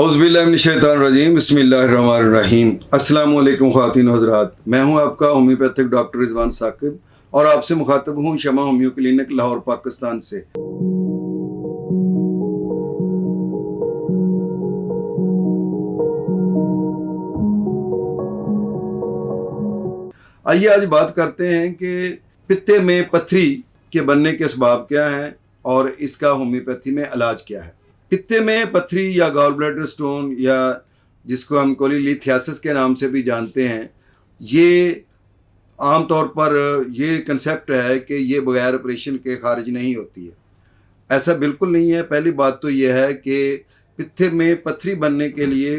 औज़ुबिल्लाहिमिनश्शैतानिर्रजीम बिस्मिल्लाहिर्रहमानिर्रहीम। अस्सलामु अलैकुम ख़वातीन व हज़रात, मैं हूं आपका होम्योपैथिक डॉक्टर रिजवान साकिब और आपसे मुखातब हूं शमा होम्यो क्लिनिक लाहौर पाकिस्तान से। आइए आज बात करते हैं कि पित्ते में पत्थरी के बनने के असबाब क्या हैं और इसका होम्योपैथी में इलाज क्या है। पित्ते में पत्थरी या गॉल ब्लैडर स्टोन या जिसको हम कोलीलिथियासिस के नाम से भी जानते हैं, ये आम तौर पर ये कंसेप्ट है कि ये बगैर ऑपरेशन के खारिज नहीं होती है। ऐसा बिल्कुल नहीं है। पहली बात तो ये है कि पित्ते में पत्थरी बनने के लिए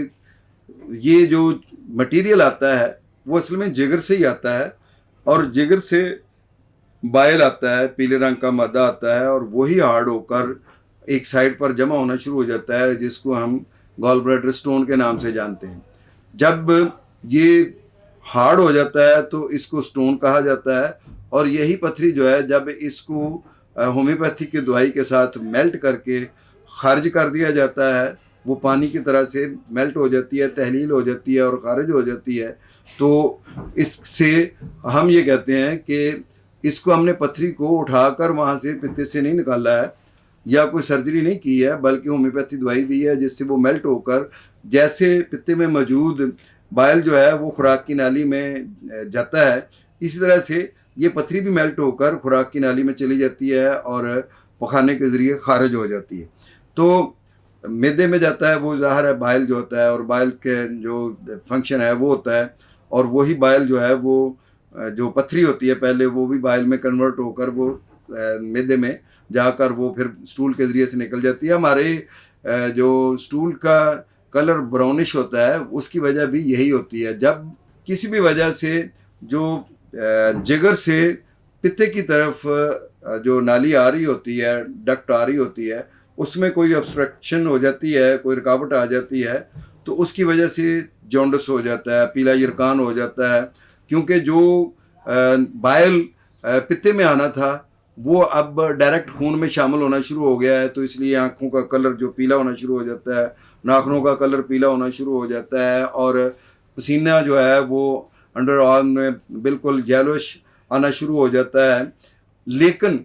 ये जो मटेरियल आता है वो असल में जिगर से ही आता है और जिगर से बाइल आता है, पीले रंग का मादा आता है और वही हार्ड होकर एक साइड पर जमा होना शुरू हो जाता है, जिसको हम गॉल ब्लैडर स्टोन के नाम से जानते हैं। जब ये हार्ड हो जाता है तो इसको स्टोन कहा जाता है और यही पत्थरी जो है, जब इसको होम्योपैथी की दवाई के साथ मेल्ट करके खारिज कर दिया जाता है, वो पानी की तरह से मेल्ट हो जाती है, तहलील हो जाती है और खारिज हो जाती है। तो इससे हम ये कहते हैं कि इसको हमने पत्थरी को उठाकर वहाँ से पित्ते से नहीं निकाला है या कोई सर्जरी नहीं की है, बल्कि होम्योपैथी दवाई दी है जिससे वो मेल्ट होकर जैसे पित्ते में मौजूद बाइल जो है वो खुराक की नाली में जाता है, इसी तरह से ये पत्थरी भी मेल्ट होकर खुराक की नाली में चली जाती है और पखाने के ज़रिए खारिज हो जाती है। तो मैदे में जाता है, वो ज़ाहिर है बाइल जो होता है और बाइल के जो फंक्शन है वो होता है और वही बाइल जो है वो जो पत्थरी होती है पहले वो भी बाइल में कन्वर्ट होकर वो मैदे में जाकर वो फिर स्टूल के ज़रिए से निकल जाती है। हमारे जो स्टूल का कलर ब्राउनिश होता है उसकी वजह भी यही होती है। जब किसी भी वजह से जो जिगर से पित्ते की तरफ जो नाली आ रही होती है, डक्ट आ रही होती है, उसमें कोई ऑब्स्ट्रक्शन हो जाती है, कोई रुकावट आ जाती है, तो उसकी वजह से जॉन्डिस हो जाता है, पीला यरकान हो जाता है, क्योंकि जो बाइल पित्ते में आना था वो अब डायरेक्ट खून में शामिल होना शुरू हो गया है। तो इसलिए आँखों का कलर जो पीला होना शुरू हो जाता है, नाखूनों का कलर पीला होना शुरू हो जाता है और पसीना जो है वो अंडर आर्म में बिल्कुल येलोइश आना शुरू हो जाता है। लेकिन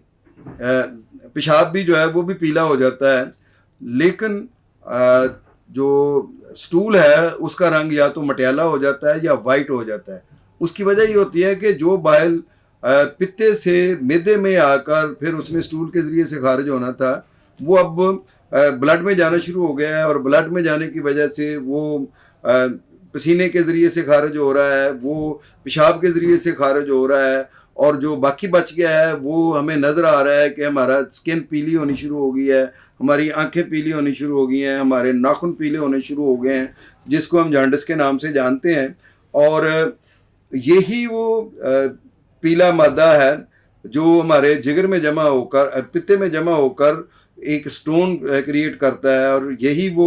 पेशाब भी जो है वो भी पीला हो जाता है। लेकिन जो स्टूल है उसका रंग या तो मटियाला हो जाता है या वाइट हो जाता है। उसकी वजह ये होती है कि जो बाइल पित्ते से मैदे में आकर फिर उसने स्टूल के ज़रिए से खारिज होना था, वो अब ब्लड में जाना शुरू हो गया है और ब्लड में जाने की वजह से वो पसीने के ज़रिए से खारिज हो रहा है, वो पेशाब के ज़रिए से खारिज हो रहा है और जो बाकी बच गया है वो हमें नज़र आ रहा है कि हमारा स्किन पीली होनी शुरू हो गई है, हमारी आंखें पीली होनी शुरू हो गई हैं, हमारे नाखून पीले होने शुरू हो गए हैं, जिसको हम जॉन्डिस के नाम से जानते हैं। और यही वो पीला मादा है जो हमारे जिगर में जमा होकर पित्ते में जमा होकर एक स्टोन क्रिएट करता है और यही वो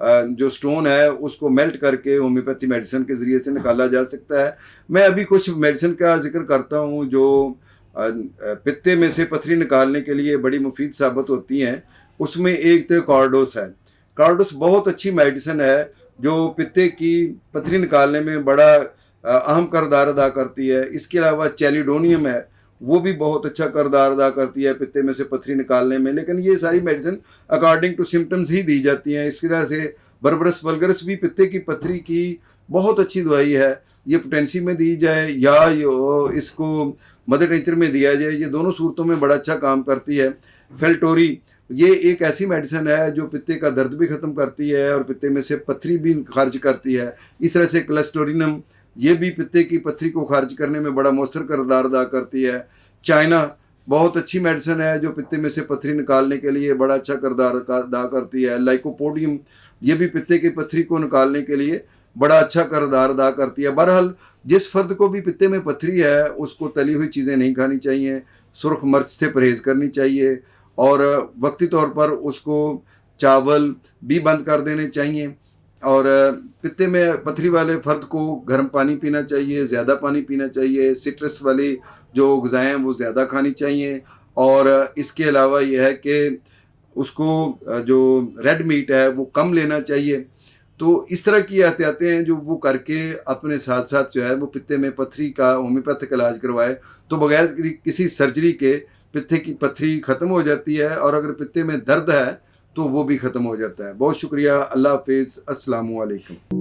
जो स्टोन है उसको मेल्ट करके होम्योपैथी मेडिसिन के ज़रिए से निकाला जा सकता है। मैं अभी कुछ मेडिसिन का जिक्र करता हूँ जो पित्ते में से पत्थरी निकालने के लिए बड़ी मुफीद साबित होती हैं। उसमें एक तो कार्डोस है। कार्डोस बहुत अच्छी मेडिसिन है जो पित्ते की पत्थरी निकालने में बड़ा अहम किरदार अदा करती है। इसके अलावा चैलिडोनियम है, वो भी बहुत अच्छा किरदार अदा करती है पित्ते में से पत्थरी निकालने में। लेकिन ये सारी मेडिसिन अकॉर्डिंग टू सिम्टम्स ही दी जाती हैं। इस तरह से बर्बरस वल्गरस भी पित्ते की पत्थरी की बहुत अच्छी दवाई है। ये पोटेंसी में दी जाए या इसको मदर नेचर में दिया जाए, ये दोनों सूरतों में बड़ा अच्छा काम करती है। फेल्टोरी ये एक ऐसी मेडिसिन है जो पित्ते का दर्द भी ख़त्म करती है और पित्ते में से पत्थरी भी खारिज करती है। इस तरह से क्लस्टोरिनम ये भी पित्ते की पत्थरी को खारिज करने में बड़ा मौसर किरदार अदा करती है। चाइना बहुत अच्छी मेडिसिन है जो पित्ते में से पत्थरी निकालने के लिए बड़ा अच्छा किरदार अदा करती है। लाइकोपोडियम ये भी पित्ते की पत्थरी को निकालने के लिए बड़ा अच्छा किरदार अदा करती है। बहरहाल जिस फर्द को भी पित्ते में पत्थरी है उसको तली हुई चीज़ें नहीं खानी चाहिए, सुर्ख मिर्च से परहेज़ करनी चाहिए और वक्ती तौर पर उसको चावल भी बंद कर देने चाहिए। और पित्ते में पत्थरी वाले फ़र्द को गर्म पानी पीना चाहिए, ज़्यादा पानी पीना चाहिए, सिट्रस वाली जो ग़िज़ाएँ हैं वो ज़्यादा खानी चाहिए। और इसके अलावा यह है कि उसको जो रेड मीट है वो कम लेना चाहिए। तो इस तरह की एहतियातें हैं जो वो करके अपने साथ साथ जो है वो पित्ते में पत्थरी का होम्योपैथिक इलाज करवाए, तो बगैर किसी सर्जरी के पित्ते की पत्थरी ख़त्म हो जाती है, और अगर पित्ते में दर्द है तो वो भी ख़त्म हो जाता है। बहुत शुक्रिया। अल्लाह हाफिज़। अस्सलामु अलैकुम।